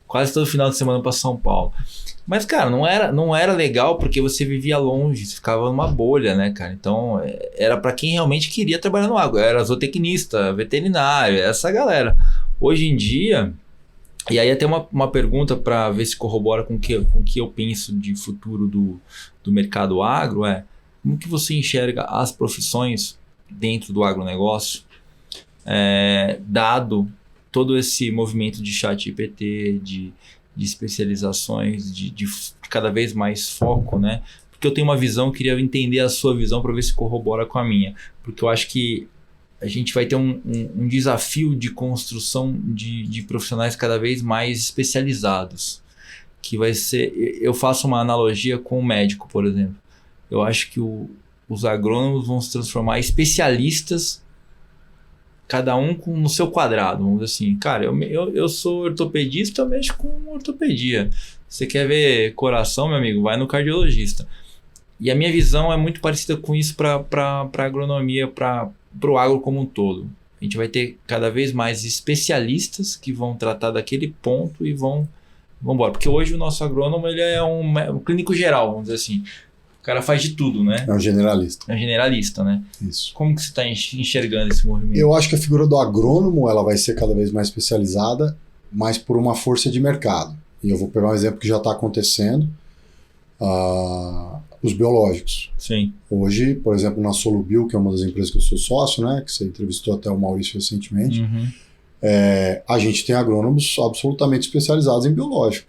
quase todo final de semana pra São Paulo. Mas, cara, não era legal porque você vivia longe, você ficava numa bolha, né, cara? Então, era pra quem realmente queria trabalhar no agro. Era zootecnista, veterinário, essa galera. Hoje em dia, e aí até uma pergunta para ver se corrobora com o que eu penso de futuro do mercado agro como que você enxerga as profissões dentro do agronegócio, dado todo esse movimento de ChatGPT, de especializações, de cada vez mais foco, né? Porque eu tenho uma visão, eu queria entender a sua visão para ver se corrobora com a minha. Porque eu acho que a gente vai ter um desafio de construção de profissionais cada vez mais especializados. Que vai ser... Eu faço uma analogia com o médico, por exemplo. Eu acho que os agrônomos vão se transformar em especialistas, cada um no seu quadrado, vamos dizer assim. Cara, eu sou ortopedista, eu mexo com ortopedia. Você quer ver coração, meu amigo? Vai no cardiologista. E a minha visão é muito parecida com isso para a agronomia, para o agro como um todo. A gente vai ter cada vez mais especialistas que vão tratar daquele ponto e vão embora. Porque hoje o nosso agrônomo ele é um clínico geral, vamos dizer assim. O cara faz de tudo, né? É um generalista. É um generalista, né? Isso. Como que você está enxergando esse movimento? Eu acho que a figura do agrônomo ela vai ser cada vez mais especializada, mas por uma força de mercado. E eu vou pegar um exemplo que já está acontecendo. Os biológicos. Sim. Hoje, por exemplo, na Solubio, que é uma das empresas que eu sou sócio, né? Que você entrevistou até o Maurício recentemente. Uhum. A gente tem agrônomos absolutamente especializados em biológico.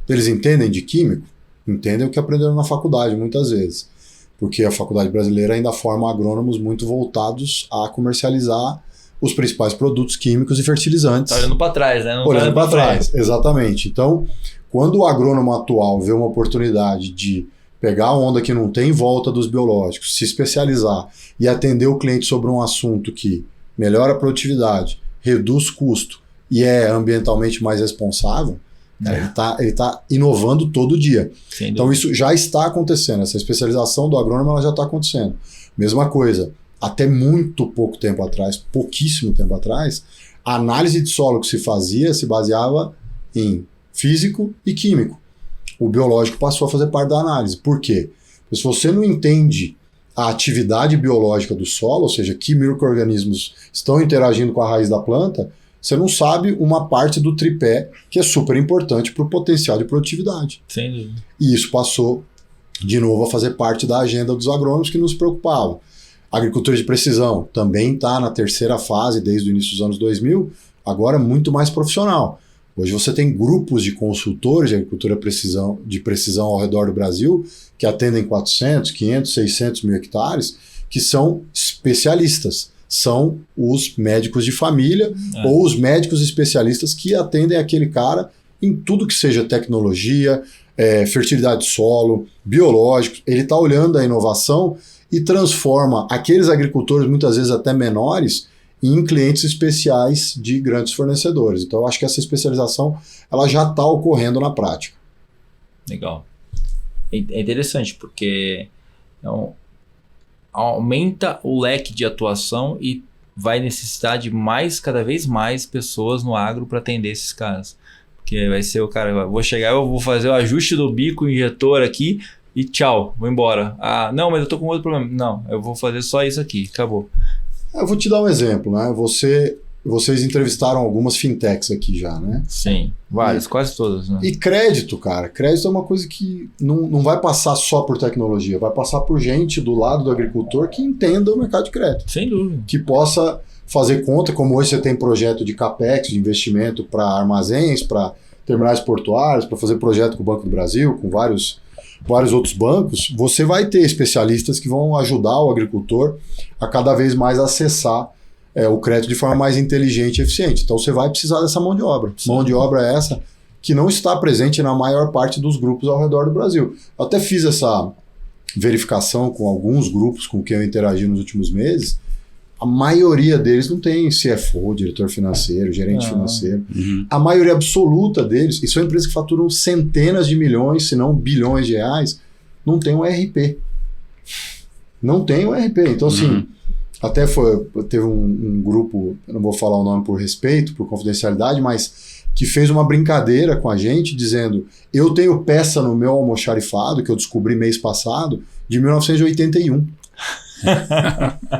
Eles entendem de químico? Entendem o que aprenderam na faculdade, muitas vezes. Porque a faculdade brasileira ainda forma agrônomos muito voltados a comercializar os principais produtos químicos e fertilizantes. Tá olhando para trás, né? Não olhando para trás, exatamente. Então, quando o agrônomo atual vê uma oportunidade de pegar a onda que não tem em volta dos biológicos, se especializar e atender o cliente sobre um assunto que melhora a produtividade, reduz custo e é ambientalmente mais responsável, ele tá inovando todo dia. Então isso já está acontecendo, essa especialização do agrônomo ela já está acontecendo. Mesma coisa, até muito pouco tempo atrás, pouquíssimo tempo atrás, a análise de solo que se fazia se baseava em físico e químico. O biológico passou a fazer parte da análise. Por quê? Porque se você não entende a atividade biológica do solo, ou seja, que micro-organismos estão interagindo com a raiz da planta, você não sabe uma parte do tripé que é super importante para o potencial de produtividade. Sem dúvida. E isso passou, de novo, a fazer parte da agenda dos agrônomos que nos preocupavam. A agricultura de precisão também está na terceira fase, desde o início dos anos 2000, agora muito mais profissional. Hoje você tem grupos de consultores de agricultura de precisão ao redor do Brasil que atendem 400, 500, 600 mil hectares, que são especialistas. São os médicos de família ou os médicos especialistas que atendem aquele cara em tudo que seja tecnologia, fertilidade de solo, biológicos. Ele está olhando a inovação e transforma aqueles agricultores, muitas vezes até menores, em clientes especiais de grandes fornecedores. Então, eu acho que essa especialização ela já está ocorrendo na prática. Legal. É interessante, porque aumenta o leque de atuação e vai necessitar de cada vez mais pessoas no agro para atender esses caras. Porque vai ser o cara, vou chegar, eu vou fazer o ajuste do bico injetor aqui e tchau, vou embora. Ah, não, mas eu tô com outro problema. Não, eu vou fazer só isso aqui, acabou. Eu vou te dar um exemplo, né? Vocês entrevistaram algumas fintechs aqui já, né? Sim, várias, quase todas, né? E crédito, cara. Crédito é uma coisa que não vai passar só por tecnologia, vai passar por gente do lado do agricultor que entenda o mercado de crédito. Sem dúvida. Que possa fazer conta, como hoje você tem projeto de CAPEX, de investimento para armazéns, para terminais portuários, para fazer projeto com o Banco do Brasil, com vários outros bancos, você vai ter especialistas que vão ajudar o agricultor a cada vez mais acessar o crédito de forma mais inteligente e eficiente. Então você vai precisar dessa mão de obra. Sim. Mão de obra é essa que não está presente na maior parte dos grupos ao redor do Brasil. Eu até fiz essa verificação com alguns grupos com quem eu interagi nos últimos meses. A maioria deles não tem CFO, diretor financeiro, gerente financeiro. Uhum. A maioria absoluta deles, e são empresas que faturam centenas de milhões, se não bilhões de reais, não tem um ERP. Não tem um ERP. Então, assim, até teve um grupo, eu não vou falar o nome por respeito, por confidencialidade, mas que fez uma brincadeira com a gente, dizendo, eu tenho peça no meu almoxarifado, que eu descobri mês passado, de 1981.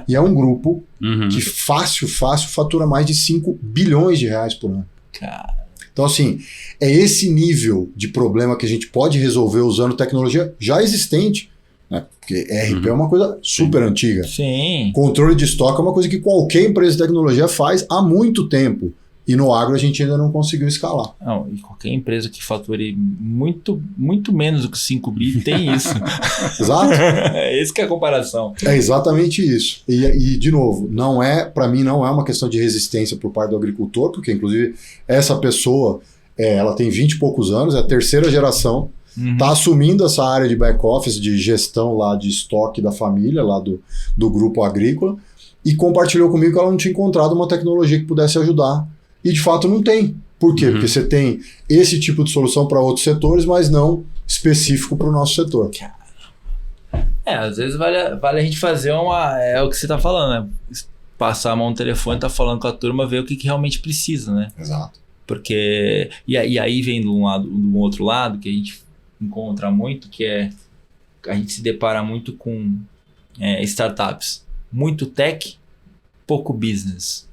E é um grupo que fácil fatura mais de 5 bilhões de reais por ano. Cara. Então, assim, é esse nível de problema que a gente pode resolver usando tecnologia já existente né? Porque ERP é uma coisa super antiga. Sim. Controle de estoque é uma coisa que qualquer empresa de tecnologia faz há muito tempo. E no agro a gente ainda não conseguiu escalar. Não, e qualquer empresa que fature muito, muito menos do que 5 bi tem isso. Exato. Esse que é a comparação. É exatamente isso. E de novo, para mim não é uma questão de resistência por parte do agricultor, porque inclusive essa pessoa, ela tem 20 e poucos anos, é a terceira geração, está assumindo essa área de back-office, de gestão lá de estoque da família, lá do grupo agrícola, e compartilhou comigo que ela não tinha encontrado uma tecnologia que pudesse ajudar. E de fato não tem. Por quê? Porque você tem esse tipo de solução para outros setores, mas não específico para o nosso setor. Às vezes vale a gente fazer é o que você está falando, né? Passar a mão no telefone, tá falando com a turma, ver o que realmente precisa, né? Exato. Porque... E aí vem do outro lado, que a gente encontra muito, que é... A gente se depara muito com startups. Muito tech, pouco business.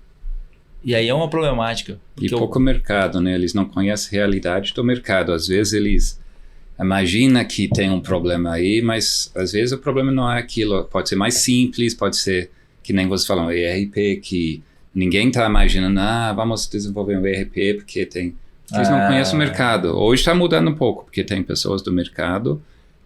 E aí é uma problemática. E pouco mercado, né? Eles não conhecem a realidade do mercado. Às vezes eles imaginam que tem um problema aí, mas às vezes o problema não é aquilo. Pode ser mais simples, pode ser, que nem você falou, ERP, que ninguém está imaginando, vamos desenvolver um ERP porque tem... Eles não conhecem o mercado. Hoje está mudando um pouco, porque tem pessoas do mercado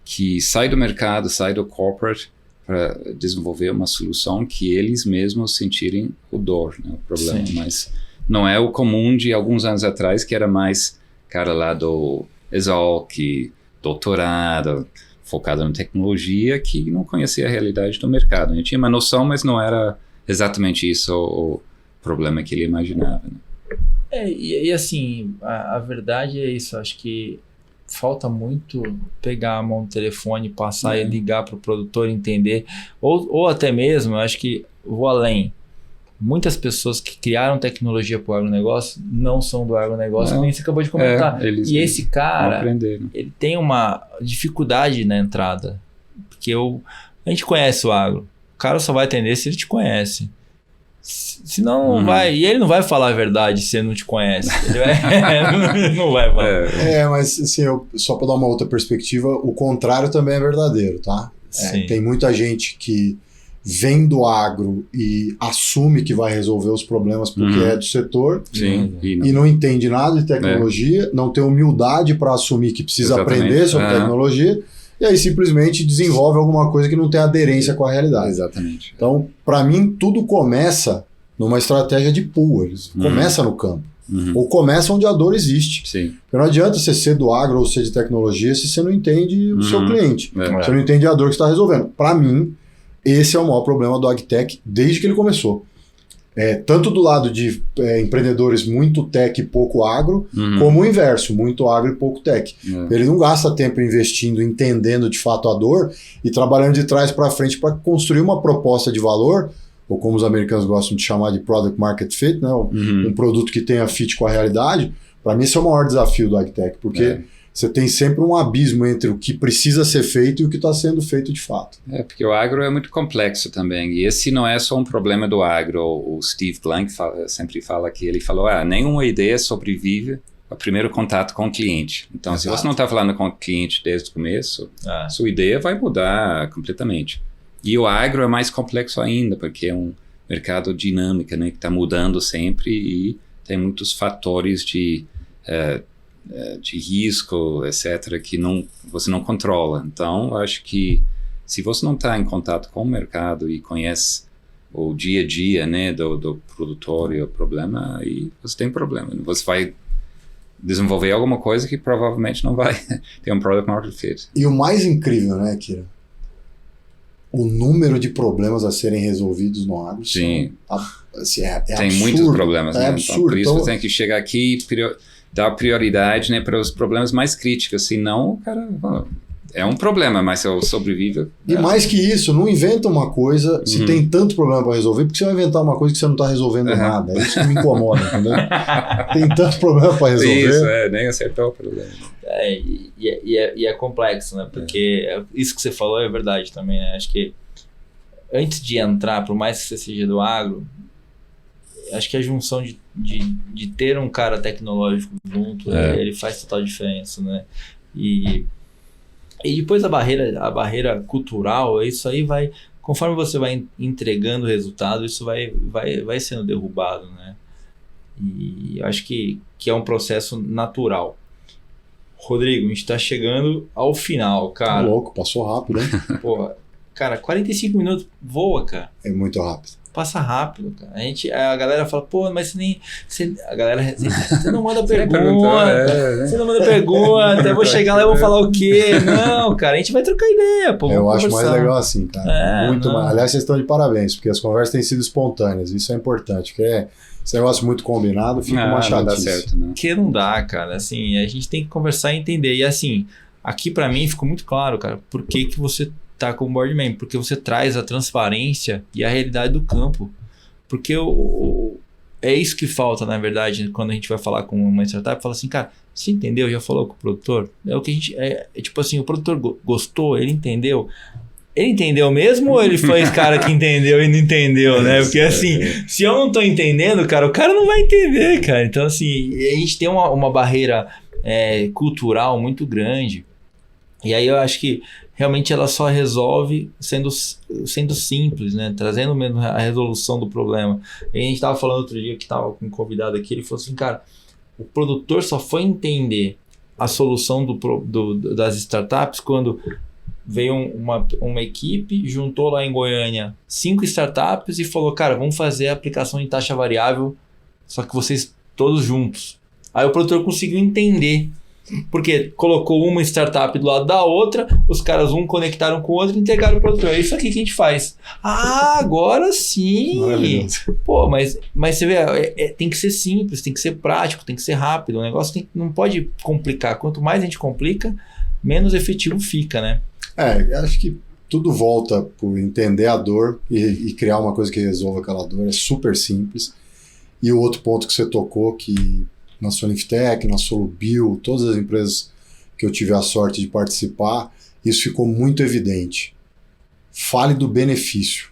que saem do mercado, saem do corporate, para desenvolver uma solução que eles mesmos sentirem o dor, né, o problema. Sim. Mas não é o comum de alguns anos atrás, que era mais cara lá do Exalc, doutorado, focado na tecnologia, que não conhecia a realidade do mercado. Ele tinha uma noção, mas não era exatamente isso o problema que ele imaginava. Né? E assim, a verdade é isso. Acho que falta muito pegar a mão no telefone, passar e ligar para o produtor, entender. Ou até mesmo, acho que vou além. Muitas pessoas que criaram tecnologia para o agronegócio não são do agronegócio, nem você acabou de comentar. E esse cara, ele tem uma dificuldade na entrada. Porque a gente conhece o agro. O cara só vai atender se ele te conhece. Senão não vai. E ele não vai falar a verdade se ele não te conhece. Ele não vai falar. Mas assim, só para dar uma outra perspectiva, o contrário também é verdadeiro, tá? Tem muita gente que vem do agro e assume que vai resolver os problemas porque é do setor. Sim, e não entende nada de tecnologia, não tem humildade para assumir que precisa aprender sobre tecnologia. E aí simplesmente desenvolve alguma coisa que não tem aderência com a realidade. Exatamente. Então, para mim, tudo começa numa estratégia de pool. Começa no campo. Ou começa onde a dor existe. Sim. Porque não adianta você ser do agro ou ser de tecnologia se você não entende o seu cliente. Você não entende a dor que você está resolvendo. Para mim, esse é o maior problema do AgTech desde que ele começou. Tanto do lado de empreendedores muito tech e pouco agro, como o inverso, muito agro e pouco tech. Ele não gasta tempo investindo, entendendo de fato a dor e trabalhando de trás para frente para construir uma proposta de valor, ou como os americanos gostam de chamar de product market fit, né? Um produto que tenha fit com a realidade. Para mim esse é o maior desafio do AgTech, porque você tem sempre um abismo entre o que precisa ser feito e o que está sendo feito de fato. Porque o agro é muito complexo também. E esse não é só um problema do agro. O Steve Blank sempre fala que ele falou, nenhuma ideia sobrevive ao primeiro contato com o cliente. Então, se você não está falando com o cliente desde o começo, sua ideia vai mudar completamente. E o agro é mais complexo ainda, porque é um mercado dinâmico, né, que está mudando sempre e tem muitos fatores de risco, etc., que você não controla. Então, acho que se você não está em contato com o mercado e conhece o dia a dia, né, do produtor e o problema, aí você tem problema. Você vai desenvolver alguma coisa que provavelmente não vai ter um product market fit. E o mais incrível, né, Kira? O número de problemas a serem resolvidos no agro. Sim. Tem absurdo. Muitos problemas. Né? Absurdo. Então, por isso você tem que chegar aqui e dar prioridade, né, para os problemas mais críticos. Senão, o cara... É um problema, mas eu sobrevivo. E mais que isso, não inventa uma coisa se tem tanto problema para resolver, porque você vai inventar uma coisa que você não está resolvendo nada. É isso que me incomoda, entendeu? Tem tanto problema para resolver. Isso, nem acertou o problema. E é complexo, né? Porque isso que você falou é verdade também, né? Acho que antes de entrar, por mais que você seja do agro, acho que a junção de ter um cara tecnológico junto, ele faz total diferença, né? E E depois a barreira cultural, isso aí vai, conforme você vai entregando o resultado, isso vai sendo derrubado, né? E eu acho que é um processo natural. Rodrigo, a gente tá chegando ao final, cara. Tá louco, passou rápido, hein? Porra, cara, 45 minutos voa, cara. É muito rápido. Passa rápido, cara. A galera fala, pô, mas você não manda pergunta. Você não manda pergunta. Eu vou chegar lá e vou falar o quê? Não, cara, a gente vai trocar ideia, pô. Eu acho mais legal assim, cara. Muito não. mais. Aliás, vocês estão de parabéns, porque as conversas têm sido espontâneas. Isso é importante, porque esse negócio muito combinado fica uma chatice. Não dá certo, né? Porque não dá, cara. Assim, a gente tem que conversar e entender. E assim, aqui pra mim ficou muito claro, cara, por que você tá como board member, porque você traz a transparência e a realidade do campo. Porque é isso que falta, na verdade, quando a gente vai falar com uma startup, fala assim, cara, você entendeu? Já falou com o produtor? É o que a gente. É tipo assim, o produtor gostou, ele entendeu. Ele entendeu mesmo ou ele foi esse cara que entendeu e não entendeu, né? Porque assim, se eu não tô entendendo, cara, o cara não vai entender, cara. Então, assim, a gente tem uma barreira cultural muito grande. E aí eu acho que realmente ela só resolve sendo simples, né? Trazendo mesmo a resolução do problema. E a gente estava falando outro dia que estava com um convidado aqui, ele falou assim, cara, o produtor só foi entender a solução das startups quando veio uma equipe, juntou lá em Goiânia 5 startups e falou, cara, vamos fazer a aplicação em taxa variável, só que vocês todos juntos. Aí o produtor conseguiu entender. Porque colocou uma startup do lado da outra, os caras conectaram com o outro e entregaram o produtor. É isso aqui que a gente faz. Ah, agora sim! Pô, mas você vê, tem que ser simples, tem que ser prático, tem que ser rápido. O negócio não pode complicar. Quanto mais a gente complica, menos efetivo fica, né? Acho que tudo volta por entender a dor e criar uma coisa que resolva aquela dor. É super simples. E o outro ponto que você tocou, que na Soniftech, na Solubio, todas as empresas que eu tive a sorte de participar, isso ficou muito evidente. Fale do benefício.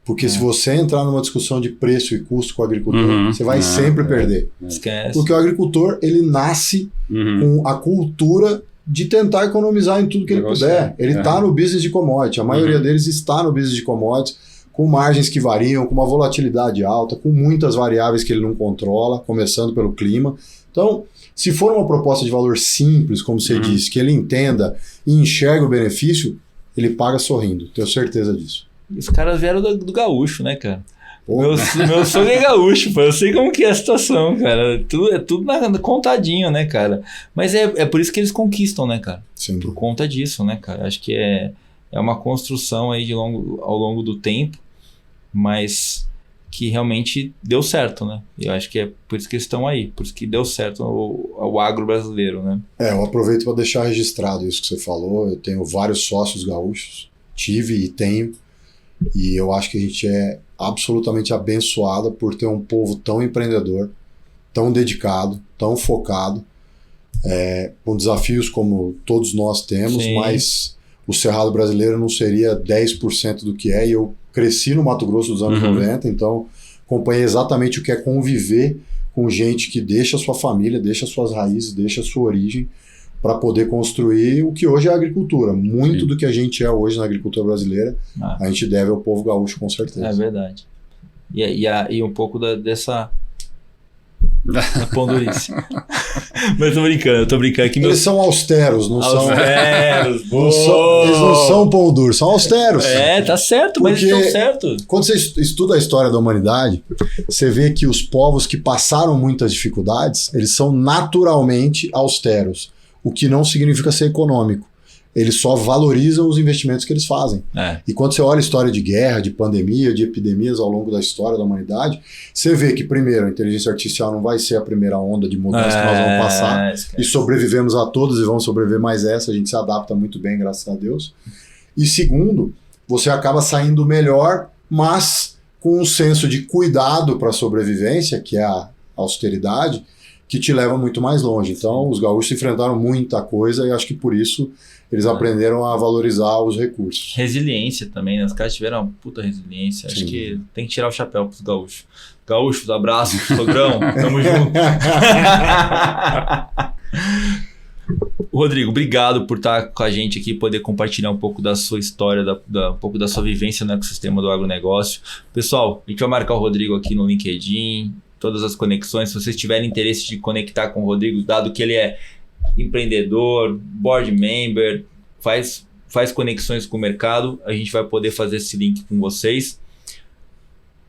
Porque se você entrar numa discussão de preço e custo com o agricultor, você vai sempre perder. Esquece. Porque o agricultor, ele nasce com a cultura de tentar economizar em tudo que ele puder. Ele está no business de commodity. A maioria deles está no business de commodities, com margens que variam, com uma volatilidade alta, com muitas variáveis que ele não controla, começando pelo clima. Então, se for uma proposta de valor simples, como você disse, que ele entenda e enxerga o benefício, ele paga sorrindo. Tenho certeza disso. Os caras vieram do gaúcho, né, cara? Meu sogro é gaúcho, pô. Eu sei como que é a situação, cara. É tudo contadinho, né, cara? Mas é por isso que eles conquistam, né, cara? Sim. Por conta disso, né, cara? Acho que é uma construção aí ao longo do tempo, mas que realmente deu certo, né? Eu acho que é por isso que eles estão aí, por isso que deu certo o agro brasileiro, né? Eu aproveito para deixar registrado isso que você falou. Eu tenho vários sócios gaúchos, tive e tenho, e eu acho que a gente é absolutamente abençoado por ter um povo tão empreendedor, tão dedicado, tão focado, com desafios como todos nós temos. Sim. Mas o Cerrado brasileiro não seria 10% do que é, e eu cresci no Mato Grosso dos anos 90, então acompanhei exatamente o que é conviver com gente que deixa a sua família, deixa suas raízes, deixa a sua origem para poder construir o que hoje é a agricultura. Muito do que a gente é hoje na agricultura brasileira, a gente deve ao povo gaúcho, com certeza. É verdade. E um pouco dessa pondurice. Mas tô brincando aqui. Eles são austeros, não são. Austeros, eles não são pão duro, são austeros. Tá certo, mas eles estão certos. Quando você estuda a história da humanidade, você vê que os povos que passaram muitas dificuldades, eles são naturalmente austeros, o que não significa ser econômico. Eles só valorizam os investimentos que eles fazem. E quando você olha a história de guerra, de pandemia, de epidemias ao longo da história da humanidade, você vê que, primeiro, a inteligência artificial não vai ser a primeira onda de mudança que nós vamos passar, e sobrevivemos a todas e vamos sobreviver mais essa, a gente se adapta muito bem, graças a Deus. E segundo, você acaba saindo melhor, mas com um senso de cuidado para a sobrevivência, que é a austeridade, que te leva muito mais longe. Então, os gaúchos enfrentaram muita coisa e acho que por isso eles aprenderam a valorizar os recursos. Resiliência também, né? Os caras tiveram uma puta resiliência. Acho que tem que tirar o chapéu pros gaúchos. Gaúchos, abraço, sogrão, tamo junto. Rodrigo, obrigado por estar com a gente aqui, poder compartilhar um pouco da sua história, um pouco da sua vivência no ecossistema do agronegócio. Pessoal, a gente vai marcar o Rodrigo aqui no LinkedIn, todas as conexões. Se vocês tiverem interesse de conectar com o Rodrigo, dado que ele é empreendedor, board member, faz conexões com o mercado, a gente vai poder fazer esse link com vocês.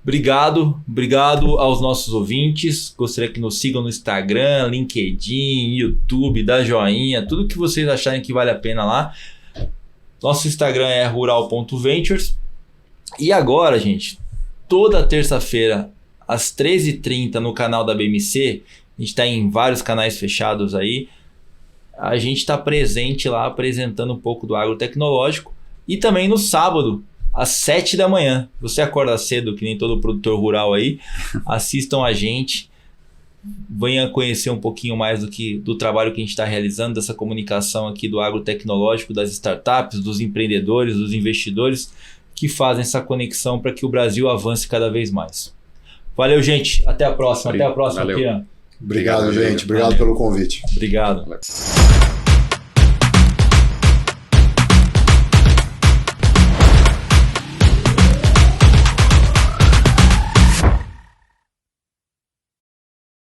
Obrigado aos nossos ouvintes. Gostaria que nos sigam no Instagram, LinkedIn, YouTube, dá joinha, tudo que vocês acharem que vale a pena lá. Nosso Instagram é rural.ventures. E agora, gente, toda terça-feira, às 13h30, no canal da BMC, a gente está em vários canais fechados aí. A gente está presente lá apresentando um pouco do agrotecnológico. E também no sábado, às 7 da manhã. Você acorda cedo, que nem todo produtor rural aí. Assistam a gente. Venha conhecer um pouquinho mais do trabalho que a gente está realizando, dessa comunicação aqui do agrotecnológico, das startups, dos empreendedores, dos investidores que fazem essa conexão para que o Brasil avance cada vez mais. Valeu, gente. Até a próxima. Até a próxima, Valeu. Kian. Obrigado, gente. Obrigado pelo convite. Obrigado. Valeu.